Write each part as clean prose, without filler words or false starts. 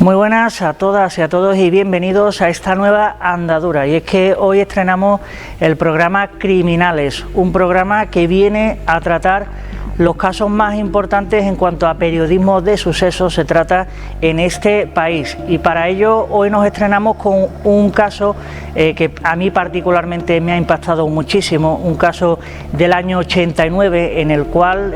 Muy buenas a todas y a todos y bienvenidos a esta nueva andadura. Y es que hoy estrenamos el programa Criminales, un programa que viene a tratar los casos más importantes en cuanto a periodismo de sucesos se trata en este país. Y para ello hoy nos estrenamos con un caso que a mí particularmente me ha impactado muchísimo, un caso del año 89 en el cual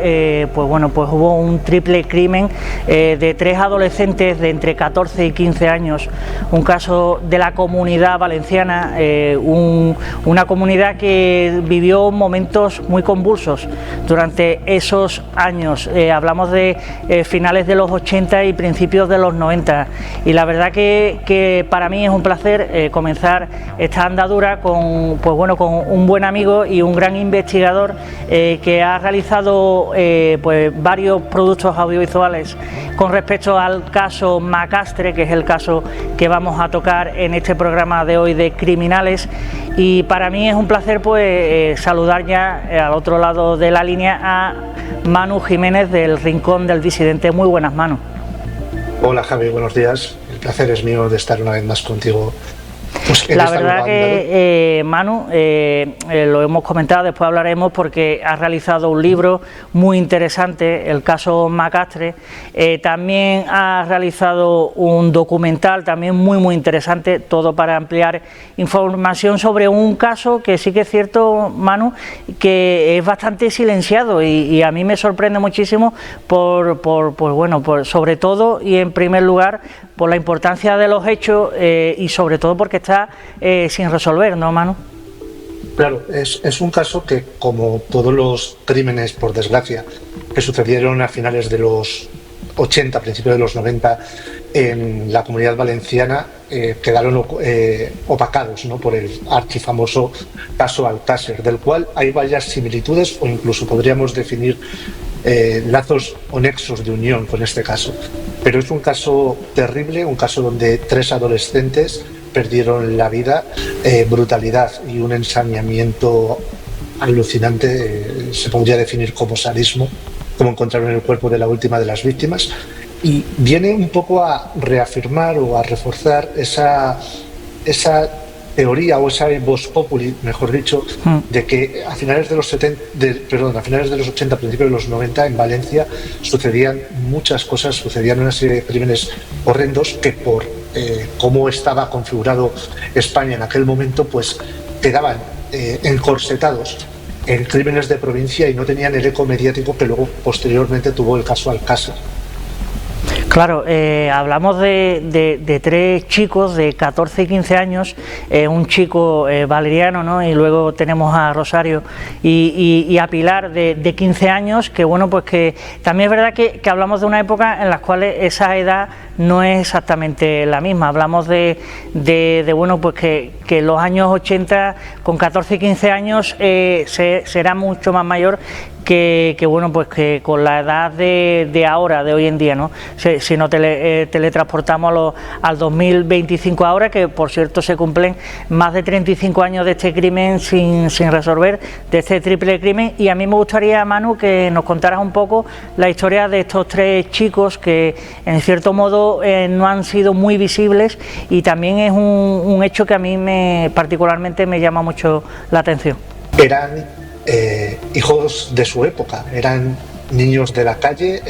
pues hubo un triple crimen de 3 adolescentes de entre 14 y 15 años, un caso de la comunidad valenciana, una comunidad que vivió momentos muy convulsos durante esos años. Hablamos de finales de los 80 y principios de los 90 y la verdad que para mí es un placer comenzar esta andadura con un buen amigo y un gran investigador que ha realizado varios productos audiovisuales con respecto al caso Macastre, que es el caso que vamos a tocar en este programa de hoy de Criminales. Y para mí es un placer saludar ya al otro lado de la línea a Manu Jiménez del Rincón del Disidente. Muy buenas, Manu. Hola, Javi, buenos días. El placer es mío de estar una vez más contigo. La verdad que Manu, lo hemos comentado, después hablaremos porque ha realizado un libro muy interesante, el caso Macastre, también ha realizado un documental también muy interesante, todo para ampliar información sobre un caso que sí que es cierto, Manu, que es bastante silenciado y a mí me sorprende muchísimo sobre todo y en primer lugar por la importancia de los hechos y sobre todo porque está sin resolver, ¿no, Manu? Claro, es un caso que, como todos los crímenes, por desgracia, que sucedieron a finales de los 80, principios de los 90 en la Comunidad Valenciana, quedaron opacados, ¿no?, por el archifamoso caso Alcácer, del cual hay varias similitudes o incluso podríamos definir lazos o nexos de unión con este caso. Pero es un caso terrible, un caso donde 3 adolescentes perdieron la vida, brutalidad y un ensañamiento alucinante, se podría definir como sadismo, como encontraron el cuerpo de la última de las víctimas, y viene un poco a reafirmar o a reforzar esa teoría o esa vox populi, mejor dicho, de que a finales de los 80, principios de los 90 en Valencia sucedían muchas cosas, sucedían una serie de crímenes horrendos que por cómo estaba configurado España en aquel momento, pues quedaban encorsetados en crímenes de provincia y no tenían el eco mediático que luego posteriormente tuvo el caso Alcácer. Claro, hablamos de 3 chicos de 14 y 15 años, un chico Valeriano, ¿no?, y luego tenemos a Rosario y a Pilar de 15 años, que que también es verdad que hablamos de una época en la cual esa edad no es exactamente la misma. Hablamos que los años 80 con 14 y 15 años será mucho más mayor que con la edad de ahora, de hoy en día, ¿no? Si no teletransportamos al 2025 ahora, que por cierto se cumplen más de 35 años de este crimen sin resolver, de este triple crimen. Y a mí me gustaría, Manu, que nos contaras un poco la historia de estos 3 chicos que en cierto modo no han sido muy visibles, y también es un hecho que a mí particularmente me llama mucho la atención. Eran hijos de su época, eran niños de la calle,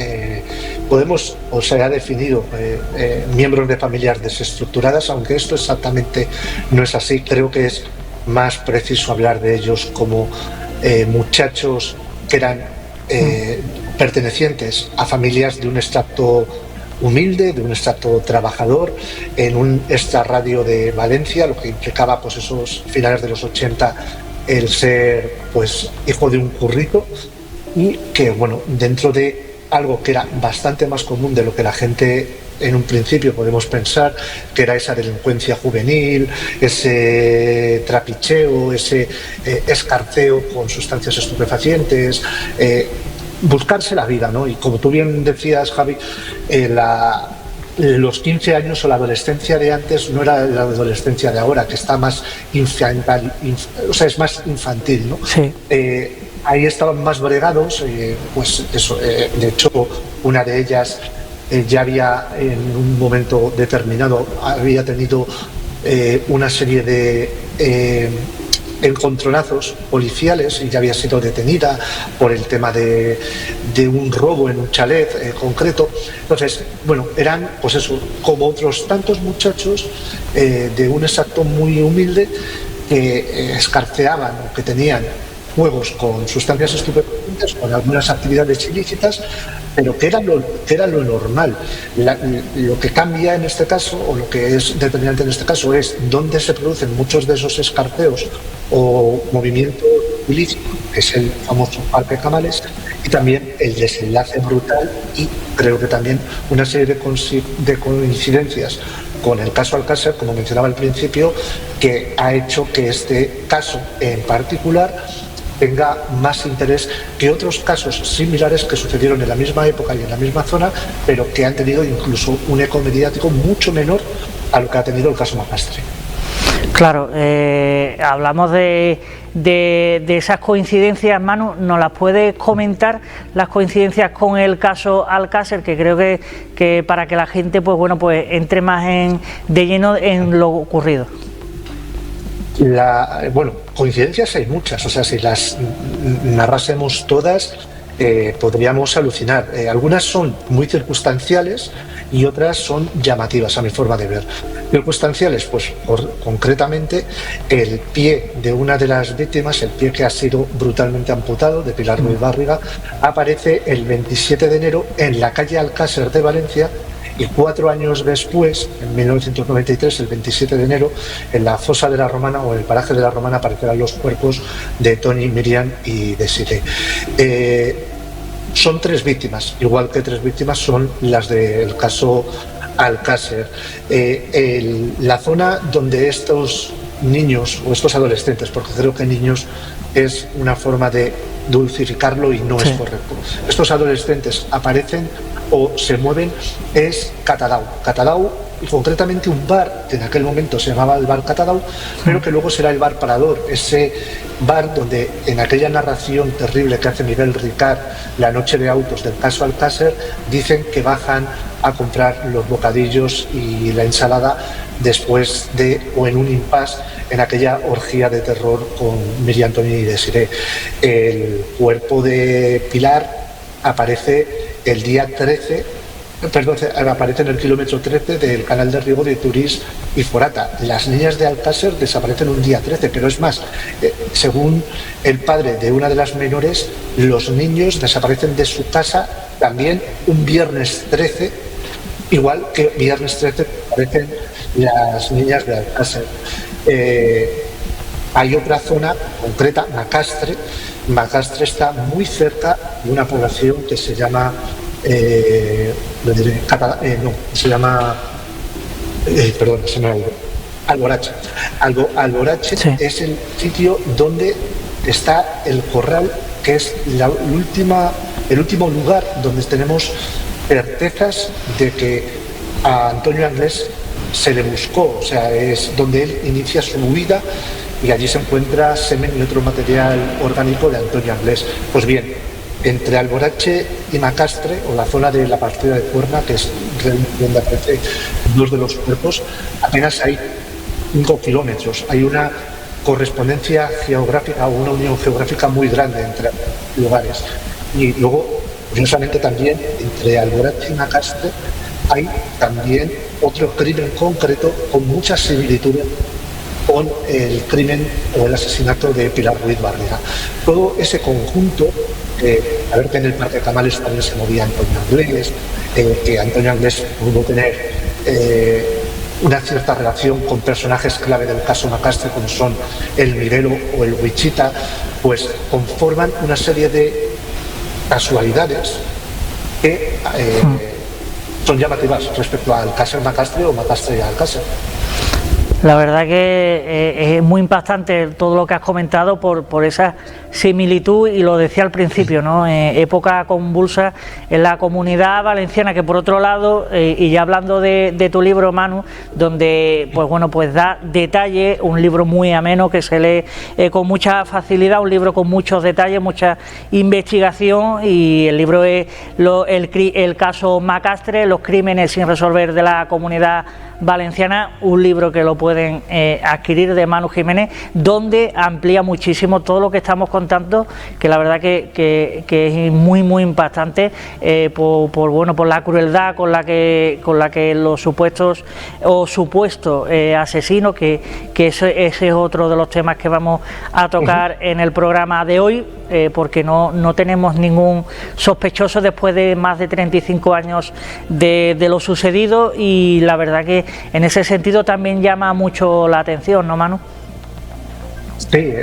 se ha definido miembros de familias desestructuradas, aunque esto exactamente no es así. Creo que es más preciso hablar de ellos como muchachos que eran pertenecientes a familias de un estrato humilde, de un estrato trabajador, en un extrarradio de Valencia, lo que implicaba esos finales de los 80, el ser hijo de un currito, y que dentro de algo que era bastante más común de lo que la gente en un principio podemos pensar que era esa delincuencia juvenil, ese trapicheo, ese escarceo con sustancias estupefacientes, buscarse la vida, ¿no? Y como tú bien decías, Javi, los 15 años o la adolescencia de antes no era la adolescencia de ahora, que está más infantil, o sea, es más infantil, ¿no? Sí. Ahí estaban más bregados, pues eso, de hecho, una de ellas ya había en un momento determinado, había tenido una serie de encontronazos policiales y ya había sido detenida por el tema de un robo en un chalet concreto. Entonces, bueno, eran pues eso, como otros tantos muchachos de un extracto muy humilde que escarceaban o que tenían juegos con sustancias estupefacientes, con algunas actividades ilícitas, pero que era lo normal. Lo que cambia en este caso, o lo que es determinante en este caso, es dónde se producen muchos de esos escarceos o movimientos ilícitos, que es el famoso Parque Camales, y también el desenlace brutal y creo que también una serie de coincidencias con el caso Alcácer, como mencionaba al principio, que ha hecho que este caso en particular tenga más interés que otros casos similares que sucedieron en la misma época y en la misma zona, pero que han tenido incluso un eco mediático mucho menor a lo que ha tenido el caso Macastre. Claro, hablamos de esas coincidencias, Manu, ¿nos las puedes comentar, las coincidencias con el caso Alcácer, que creo que para que la gente pues bueno pues entre más de lleno en lo ocurrido? Bueno, coincidencias hay muchas, o sea, si las narrásemos todas podríamos alucinar. Algunas son muy circunstanciales y otras son llamativas a mi forma de ver. Circunstanciales, pues concretamente el pie de una de las víctimas, el pie que ha sido brutalmente amputado, de Pilar Ruiz Barriga, aparece el 27 de enero en la calle Alcácer de Valencia. Y 4 años después, en 1993, el 27 de enero, en la fosa de la Romana o en el paraje de la Romana aparecerán los cuerpos de Toni, Miriam y Desiré. Son 3 víctimas, igual que 3 víctimas son las del caso Alcácer. La zona donde estos niños o estos adolescentes, porque creo que niños es una forma de dulcificarlo y no es correcto. Estos adolescentes aparecen o se mueven es Catadau, y concretamente un bar que en aquel momento se llamaba el bar Catadau, pero que luego será el bar Parador, ese bar donde en aquella narración terrible que hace Miguel Ricard, La noche de autos del caso Alcácer, dicen que bajan a comprar los bocadillos y la ensalada después de, o en un impasse, en aquella orgía de terror con Miriam, Toni y Desiré. El cuerpo de Pilar aparece el día 13, aparece en el kilómetro 13 del canal de riego de Turís y Forata. Las niñas de Alcácer desaparecen un día 13, pero es más, según el padre de una de las menores, los niños desaparecen de su casa también un viernes 13, igual que viernes 13 aparecen las niñas de Alcácer. Hay otra zona concreta, Macastre. Macastre está muy cerca de una población que se llama Alborache. Alborache sí. Es el sitio donde está el corral, que es el último lugar donde tenemos certezas de que a Antonio Anglés se le buscó, o sea, es donde él inicia su huida y allí se encuentra semen y otro material orgánico de Antonio Anglés. Pues bien, entre Alborache y Macastre, o la zona de la partida de Cuerna, que es donde aparecen 2 de los cuerpos, apenas hay 5 kilómetros. Hay una correspondencia geográfica o una unión geográfica muy grande entre lugares. Y luego, curiosamente también, entre Alborache y Macastre hay también otro crimen concreto con muchas similitudes con el crimen o el asesinato de Pilar Ruiz Barriga. Todo ese conjunto, a ver que en el Parque Camales también se movía Antonio Anglés, que Antonio Anglés pudo tener una cierta relación con personajes clave del caso Macastre, como son el Mirelo o el Wichita, pues conforman una serie de casualidades que son llamativas respecto al Alcácer Macastre o Macastre y Alcácer. La verdad que es muy impactante todo lo que has comentado por esa similitud, y lo decía al principio, ¿no? Época convulsa en la Comunidad Valenciana, que por otro lado, y ya hablando de tu libro, Manu, donde pues bueno, pues da detalle, un libro muy ameno que se lee con mucha facilidad, un libro con muchos detalles, mucha investigación, y el libro es el caso Macastre, los crímenes sin resolver de la Comunidad Valenciana, un libro que lo pueden adquirir de Manu Jiménez, donde amplía muchísimo todo lo que estamos contando, que la verdad que es muy impactante por la crueldad con la que los supuestos asesinos, que ese es otro de los temas que vamos a tocar en el programa de hoy, porque no tenemos ningún sospechoso después de más de 35 años de lo sucedido, y la verdad que en ese sentido también llama mucho la atención, ¿no, Manu? Sí,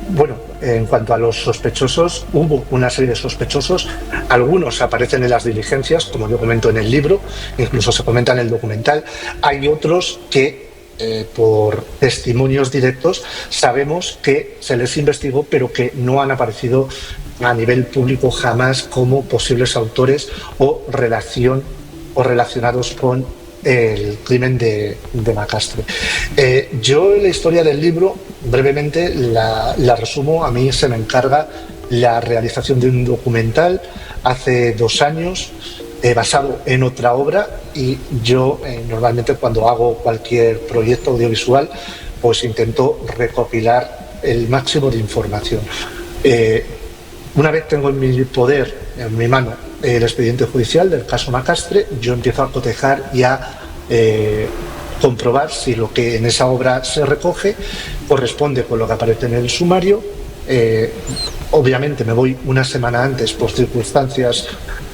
bueno, en cuanto a los sospechosos, hubo una serie de sospechosos, algunos aparecen en las diligencias, como yo comento en el libro, incluso se comenta en el documental, hay otros que por testimonios directos sabemos que se les investigó, pero que no han aparecido a nivel público jamás como posibles autores o relacionados con el crimen de Macastre. Yo la historia del libro brevemente la resumo. A mí se me encarga la realización de un documental hace 2 años basado en otra obra, y yo normalmente cuando hago cualquier proyecto audiovisual pues intento recopilar el máximo de información. Una vez tengo en mi poder, en mi mano, el expediente judicial del caso Macastre, yo empiezo a cotejar y a comprobar si lo que en esa obra se recoge corresponde con lo que aparece en el sumario. Obviamente me voy una semana antes por circunstancias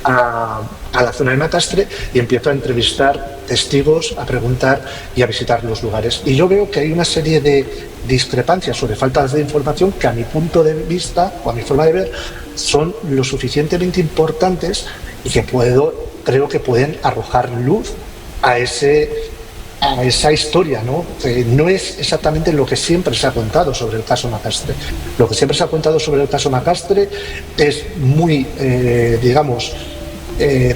a la zona de Macastre y empiezo a entrevistar testigos, a preguntar y a visitar los lugares. Y yo veo que hay una serie de discrepancias o de faltas de información que a mi punto de vista o a mi forma de ver son lo suficientemente importantes y que creo que pueden arrojar luz a esa historia, ¿no? No es exactamente lo que siempre se ha contado sobre el caso Macastre. Lo que siempre se ha contado sobre el caso Macastre es muy,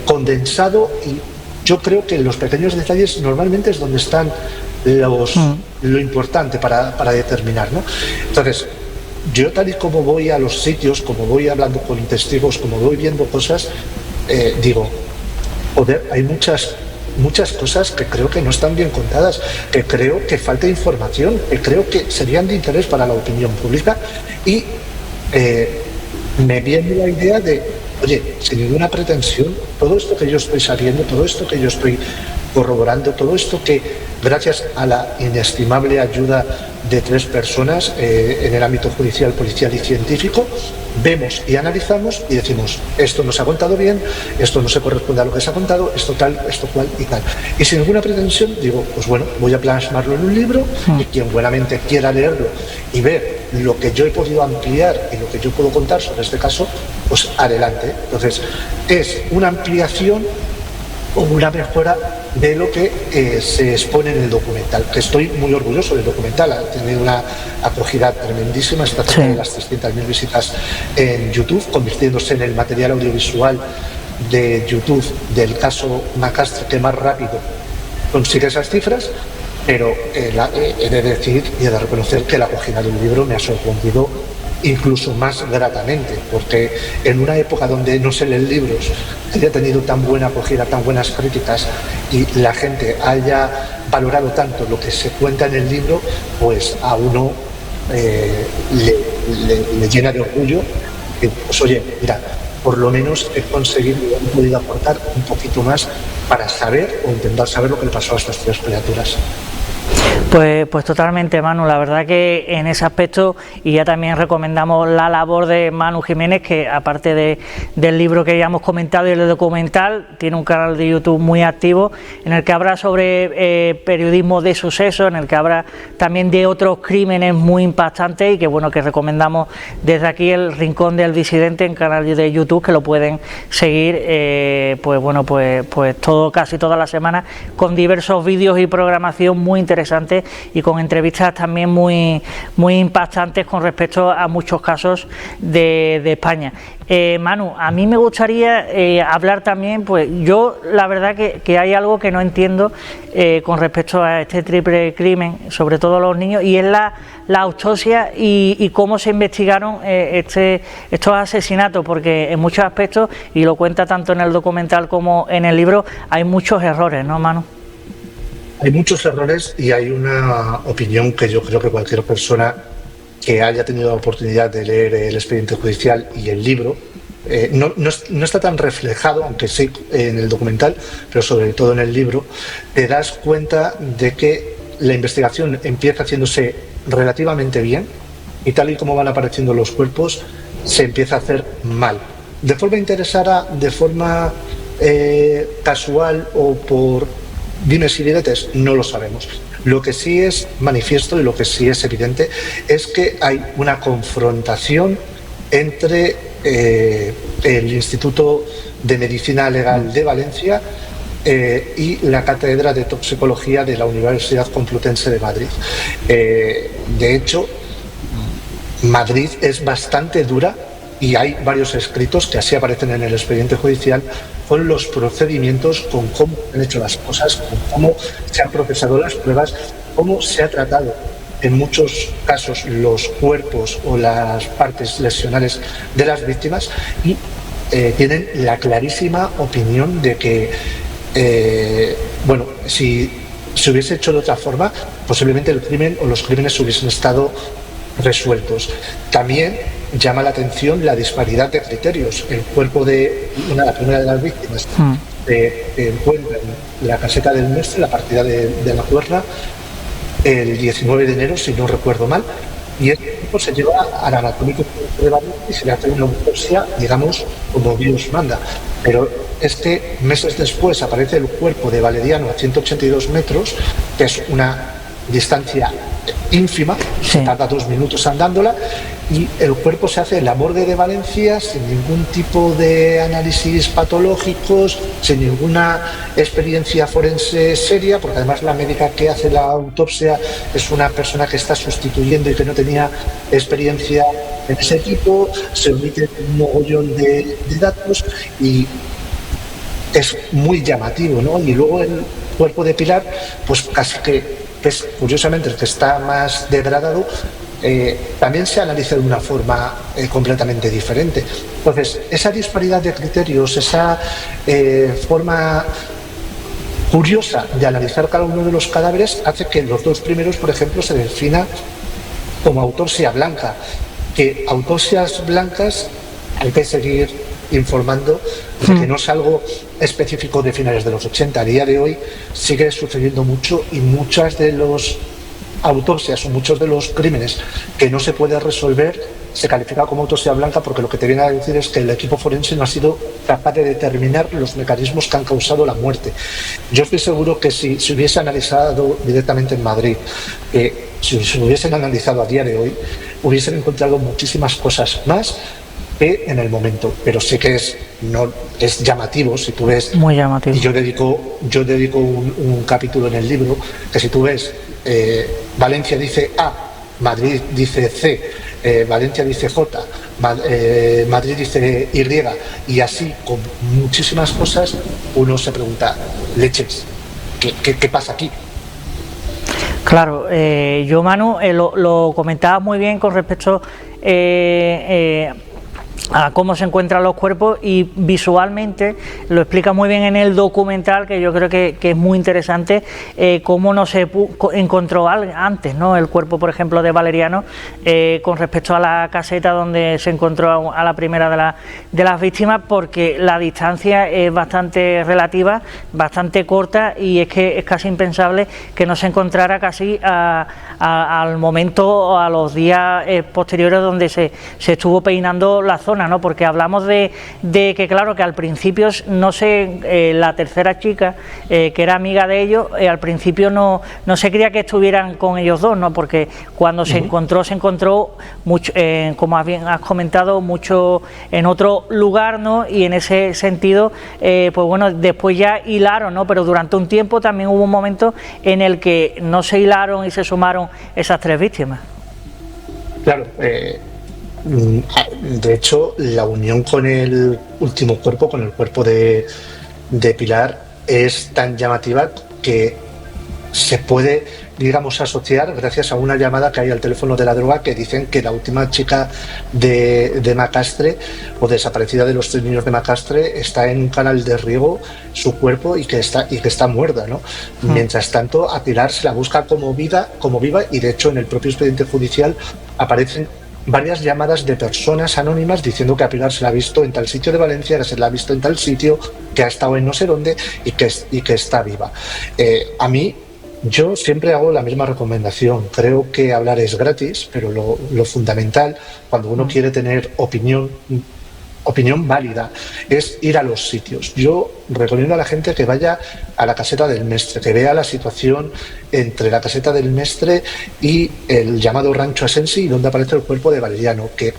condensado, y yo creo que los pequeños detalles normalmente es donde están lo importante para determinar, ¿no? Entonces, yo tal y como voy a los sitios, como voy hablando con testigos, como voy viendo cosas, digo, joder, hay muchas cosas que creo que no están bien contadas, que creo que falta información, que creo que serían de interés para la opinión pública, y me viene la idea de, oye, sin ninguna pretensión, todo esto que yo estoy sabiendo, todo esto que yo estoy corroborando, todo esto que gracias a la inestimable ayuda de 3 personas en el ámbito judicial, policial y científico, vemos y analizamos y decimos, esto no se ha contado bien, esto no se corresponde a lo que se ha contado, esto tal, esto cual y tal. Y sin ninguna pretensión digo, pues bueno, voy a plasmarlo en un libro, y quien buenamente quiera leerlo y ver lo que yo he podido ampliar y lo que yo puedo contar sobre este caso, pues adelante. Entonces, es una ampliación o una mejora de lo que se expone en el documental, que estoy muy orgulloso del documental. Ha tenido una acogida tremendísima, está teniendo las 300.000 visitas en YouTube, convirtiéndose en el material audiovisual de YouTube del caso Macastre que más rápido consigue esas cifras. Pero he de decir y he de reconocer que la acogida del libro me ha sorprendido incluso más gratamente, porque en una época donde no se leen libros, haya tenido tan buena acogida, tan buenas críticas, y la gente haya valorado tanto lo que se cuenta en el libro, pues a uno le llena de orgullo. Pues oye, mira, por lo menos he podido aportar un poquito más para saber o intentar saber lo que le pasó a estas 3 criaturas. Pues totalmente, Manu, la verdad que en ese aspecto, y ya también recomendamos la labor de Manu Jiménez, que aparte del libro que ya hemos comentado y el documental, tiene un canal de YouTube muy activo en el que habla sobre periodismo de suceso, en el que habla también de otros crímenes muy impactantes y que bueno, que recomendamos desde aquí el Rincón del Disidente en canal de YouTube, que lo pueden seguir pues casi toda la semana, con diversos vídeos y programación muy interesantes y con entrevistas también muy impactantes con respecto a muchos casos de España. Manu, a mí me gustaría hablar también, pues yo la verdad que hay algo que no entiendo con respecto a este triple crimen, sobre todo los niños, y es la autopsia y cómo se investigaron estos asesinatos, porque en muchos aspectos, y lo cuenta tanto en el documental como en el libro, hay muchos errores, ¿no, Manu? Hay muchos errores y hay una opinión que yo creo que cualquier persona que haya tenido la oportunidad de leer el expediente judicial y el libro, no está tan reflejado, aunque sí en el documental, pero sobre todo en el libro, te das cuenta de que la investigación empieza haciéndose relativamente bien y tal y como van apareciendo los cuerpos, se empieza a hacer mal. De forma interesada, de forma casual o por dimes y diretes, no lo sabemos. Lo que sí es manifiesto y lo que sí es evidente es que hay una confrontación entre el Instituto de Medicina Legal de Valencia y la Cátedra de Toxicología de la Universidad Complutense de Madrid. De hecho, Madrid es bastante dura y hay varios escritos que así aparecen en el expediente judicial con los procedimientos, con cómo han hecho las cosas, con cómo se han procesado las pruebas, cómo se ha tratado en muchos casos los cuerpos o las partes lesionales de las víctimas y tienen la clarísima opinión de que, si se hubiese hecho de otra forma, posiblemente el crimen o los crímenes hubiesen estado resueltos. También llama la atención la disparidad de criterios. El cuerpo de la primera de las víctimas se encuentra en la caseta del Mestre, la partida de la Cuerna, el 19 de enero, si no recuerdo mal, y este cuerpo se lleva al anatómico de Valencia y se le hace una autopsia, digamos, como Dios manda. Pero es que meses después aparece el cuerpo de Valeriano a 182 metros, que es una distancia ínfima, se tarda 2 minutos andándola, y el cuerpo se hace en la morgue de Valencia sin ningún tipo de análisis patológicos, sin ninguna experiencia forense seria, porque además la médica que hace la autopsia es una persona que está sustituyendo y que no tenía experiencia en ese tipo, se omite un mogollón de datos y es muy llamativo, ¿no? Y luego el cuerpo de Pilar, pues casi que es curiosamente el que está más degradado, también se analiza de una forma completamente diferente. Entonces, esa disparidad de criterios, esa forma curiosa de analizar cada uno de los cadáveres hace que los dos primeros, por ejemplo, se defina como autopsia blanca, que autopsias blancas hay que seguir informando de que no es algo específico de finales de los 80. A día de hoy sigue sucediendo mucho y muchas de las autopsias o muchos de los crímenes que no se puede resolver se califica como autopsia blanca, porque lo que te viene a decir es que el equipo forense no ha sido capaz de determinar los mecanismos que han causado la muerte. Yo estoy seguro que si se hubiese analizado directamente en Madrid, si se hubiesen analizado a día de hoy, hubiesen encontrado muchísimas cosas más que en el momento, pero sí que es llamativo. Si tú ves, muy llamativo, y yo dedico un capítulo en el libro, que si tú ves Valencia dice A, Madrid dice C, Valencia dice J, Madrid dice Y, y así con muchísimas cosas, uno se pregunta, leches, ¿qué pasa aquí? Claro, yo, Manu, lo comentaba muy bien con respecto a cómo se encuentran los cuerpos, y visualmente lo explica muy bien en el documental, que yo creo que es muy interesante, cómo no se encontró antes, ¿no?, el cuerpo, por ejemplo, de Valeriano, con respecto a la caseta donde se encontró a la primera de las víctimas, porque la distancia es bastante relativa, bastante corta, y es que es casi impensable que no se encontrara casi al momento o a los días posteriores donde se estuvo peinando la zona, ¿no? Porque hablamos de que, claro, que al principio no sé, la tercera chica, que era amiga de ellos, al principio no se creía que estuvieran con ellos dos, ¿no? Porque cuando se encontró mucho, como has comentado, mucho en otro lugar, ¿no? Y en ese sentido, pues bueno, después ya hilaron, ¿no? Pero durante un tiempo también hubo un momento en el que no se hilaron y se sumaron esas 3 víctimas. Claro, de hecho, la unión con el último cuerpo, con el cuerpo de Pilar, es tan llamativa que se puede, digamos, asociar gracias a una llamada que hay al teléfono de la droga, que dicen que la última chica de Macastre, o desaparecida de los 3 niños de Macastre, está en un canal de riego, su cuerpo, y que está muerta, ¿no? Mientras tanto, a Pilar se la busca como viva, y de hecho en el propio expediente judicial aparecen varias llamadas de personas anónimas diciendo que a Pilar se la ha visto en tal sitio de Valencia, que se la ha visto en tal sitio, que ha estado en no sé dónde, y que está viva. Yo siempre hago la misma recomendación. Creo que hablar es gratis, pero lo fundamental, cuando uno quiere tener opinión válida, es ir a los sitios. Yo recomiendo a la gente que vaya a la caseta del Mestre, que vea la situación entre la caseta del Mestre y el llamado Rancho Asensi, donde aparece el cuerpo de Valeriano, que,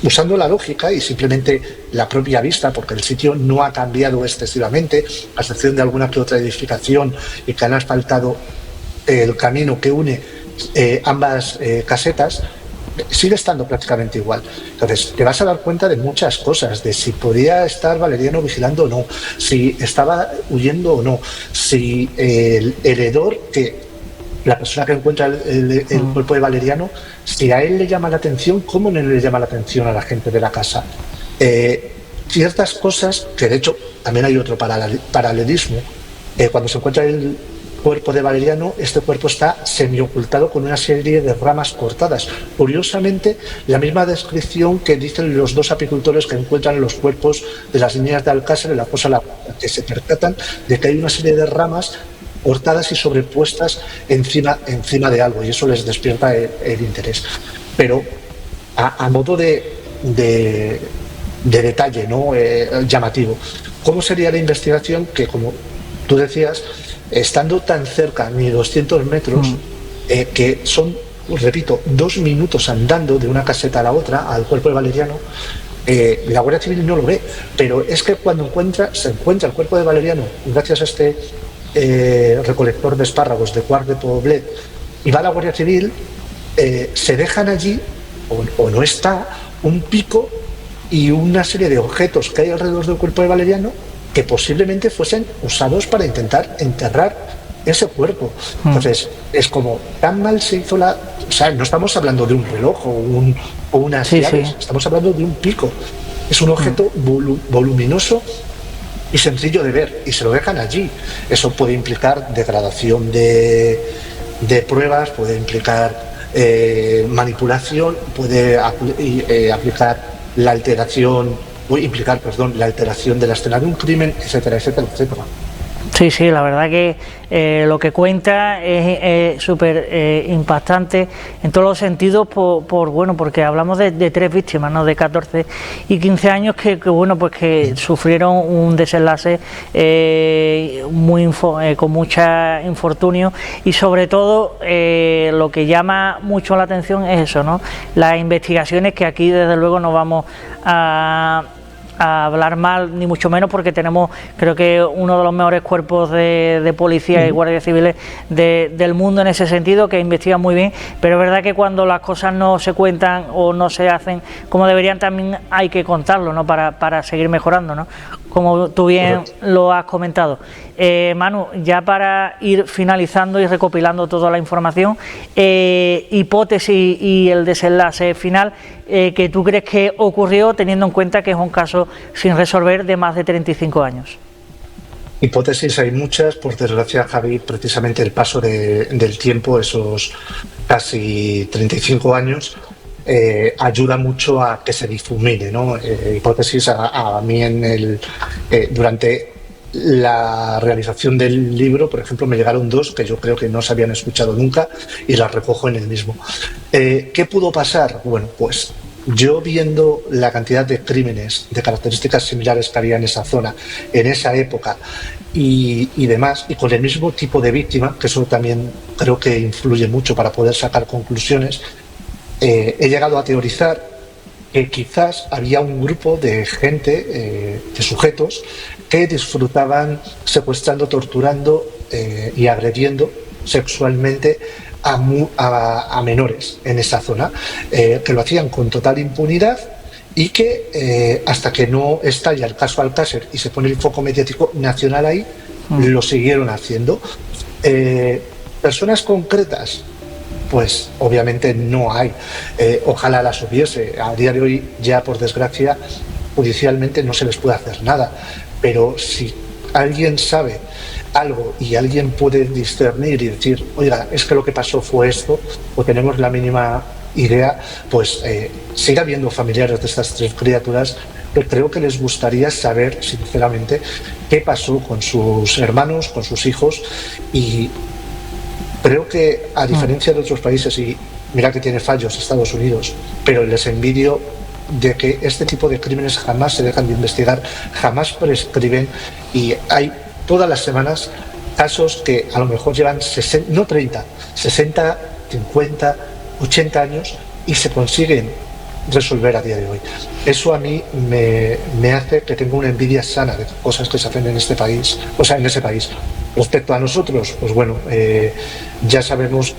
usando la lógica y simplemente la propia vista, porque el sitio no ha cambiado excesivamente, a excepción de alguna que otra edificación, y que han asfaltado el camino que une ambas casetas, sigue estando prácticamente igual. Entonces te vas a dar cuenta de muchas cosas, de si podía estar Valeriano vigilando o no, si estaba huyendo o no, si el heredor, que la persona que encuentra el cuerpo de Valeriano, si a él le llama la atención, ¿cómo no le llama la atención a la gente de la casa? Ciertas cosas, que de hecho también hay otro paralelismo, cuando se encuentra el cuerpo de Valeriano, este cuerpo está semiocultado con una serie de ramas cortadas. Curiosamente, la misma descripción que dicen los 2 apicultores que encuentran los cuerpos de las niñas de Alcácer en la fosa La Puerta, que se percatan de que hay una serie de ramas cortadas y sobrepuestas encima de algo, y eso les despierta el interés. Pero a modo de detalle, ¿no?, llamativo, ¿cómo sería la investigación? Que, como tú decías, estando tan cerca, ni 200 metros, que son, repito, 2 minutos andando de una caseta a la otra, al cuerpo de Valeriano, la Guardia Civil no lo ve, pero es que cuando se encuentra el cuerpo de Valeriano, gracias a este recolector de espárragos de Quart de Poblet, y va a la Guardia Civil, se dejan allí, o no está, un pico y una serie de objetos que hay alrededor del cuerpo de Valeriano, que posiblemente fuesen usados para intentar enterrar ese cuerpo. Entonces, es como tan mal se hizo o sea, no estamos hablando de un reloj o unas llaves, estamos hablando de un pico. Es un objeto voluminoso y sencillo de ver, y se lo dejan allí. Eso puede implicar degradación de pruebas, puede implicar manipulación, puede aplicar la alteración, la alteración de la escena de un crimen, etcétera, etcétera, etcétera. Sí, la verdad que lo que cuenta es súper impactante en todos los sentidos, porque hablamos de 3 víctimas, ¿no?, de 14 y 15 años que sufrieron un desenlace con mucha infortunio, y sobre todo lo que llama mucho la atención es eso, ¿no?, las investigaciones, que aquí desde luego no vamos a hablar mal, ni mucho menos, porque tenemos, creo que, uno de los mejores cuerpos de policía y guardias civiles del mundo en ese sentido, que investigan muy bien, pero es verdad que cuando las cosas no se cuentan o no se hacen como deberían, también hay que contarlo, ¿no?, para seguir mejorando, ¿no? como tú bien lo has comentado. Manu, ya para ir finalizando y recopilando toda la información, hipótesis y el desenlace final que tú crees que ocurrió, teniendo en cuenta que es un caso sin resolver de más de 35 años. Hipótesis hay muchas, por desgracia, Javi, precisamente el paso del tiempo, esos casi 35 años, ayuda mucho a que se difumine, ¿no? Hipótesis a mí durante la realización del libro, por ejemplo, me llegaron dos que yo creo que no se habían escuchado nunca y las recojo en el mismo. ¿Qué pudo pasar? Bueno, pues yo viendo la cantidad de crímenes de características similares que había en esa zona, en esa época y demás, y con el mismo tipo de víctima, que eso también creo que influye mucho para poder sacar conclusiones, he llegado a teorizar que quizás había un grupo de gente, de sujetos, que disfrutaban secuestrando, torturando y agrediendo sexualmente a menores en esa zona, que lo hacían con total impunidad y que hasta que no estalla el caso Alcácer y se pone el foco mediático nacional ahí, lo siguieron haciendo. Personas concretas, pues obviamente no hay. Ojalá las hubiese. A día de hoy ya, por desgracia, judicialmente no se les puede hacer nada, pero si alguien sabe algo y alguien puede discernir y decir, oiga, es que lo que pasó fue esto, o tenemos la mínima idea, pues sigue habiendo familiares de estas tres criaturas, pero creo que les gustaría saber sinceramente qué pasó con sus hermanos, con sus hijos, y creo que a diferencia de otros países, y mira que tiene fallos Estados Unidos, pero les envidio de que este tipo de crímenes jamás se dejan de investigar, jamás prescriben, y hay todas las semanas casos que a lo mejor llevan 60, no 30, 60, 50, 80 años y se consiguen resolver a día de hoy. Eso a mí me hace que tenga una envidia sana de cosas que se hacen en este país, o sea, en ese país. Respecto a nosotros, pues bueno, ya sabemos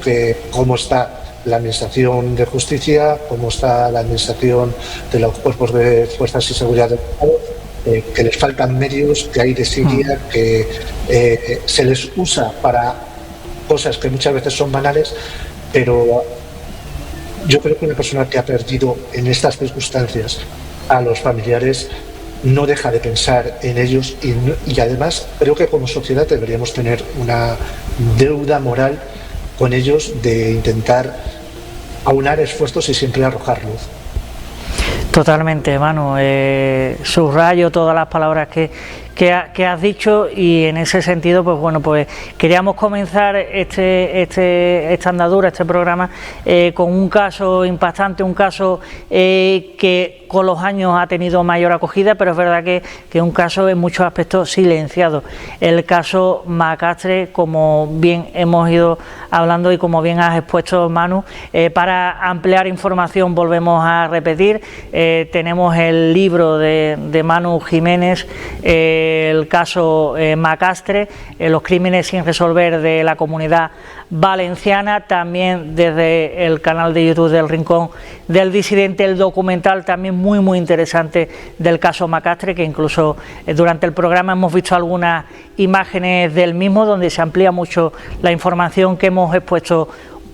cómo está la Administración de Justicia, cómo está la Administración de los cuerpos de fuerzas y seguridad del Estado, que les faltan medios, que hay desidia, que se les usa para cosas que muchas veces son banales, pero yo creo que una persona que ha perdido en estas circunstancias a los familiares no deja de pensar en ellos y además creo que como sociedad deberíamos tener una deuda moral con ellos de intentar aunar esfuerzos y siempre arrojar luz. Totalmente, Manu. Subrayo todas las palabras que has dicho, y en ese sentido, pues bueno, pues queríamos comenzar esta andadura, este programa, con un caso impactante, un caso que con los años ha tenido mayor acogida, pero es verdad que es un caso en muchos aspectos silenciado. El caso Macastre, como bien hemos ido hablando y como bien has expuesto, Manu, para ampliar información volvemos a repetir, tenemos el libro de Manu Jiménez, el caso Macastre, los crímenes sin resolver de la Comunidad Valenciana, también desde el canal de YouTube del Rincón del Disidente, el documental también muy interesante del caso Macastre, que incluso durante el programa hemos visto algunas imágenes del mismo donde se amplía mucho la información que hemos expuesto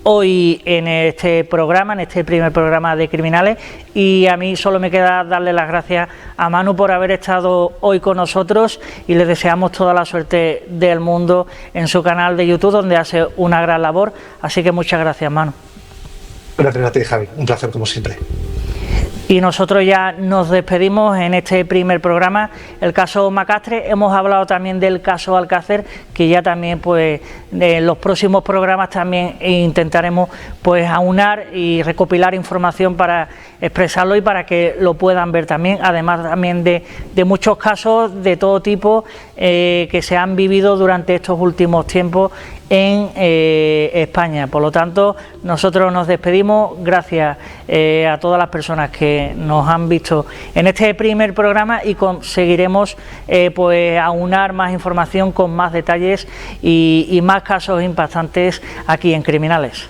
hoy en este programa, en este primer programa de Criminales. Y a mí solo me queda darle las gracias a Manu por haber estado hoy con nosotros, y le deseamos toda la suerte del mundo en su canal de YouTube, donde hace una gran labor. Así que muchas gracias, Manu. Gracias a ti, Javi, un placer como siempre. Y nosotros ya nos despedimos en este primer programa, el caso Macastre. Hemos hablado también del caso Alcácer, que ya también pues en los próximos programas también intentaremos pues aunar y recopilar información para expresarlo y para que lo puedan ver también, además también de muchos casos de todo tipo que se han vivido durante estos últimos tiempos en España. Por lo tanto, nosotros nos despedimos. Gracias a todas las personas que nos han visto en este primer programa, y conseguiremos pues aunar más información con más detalles y más casos impactantes aquí en Criminales.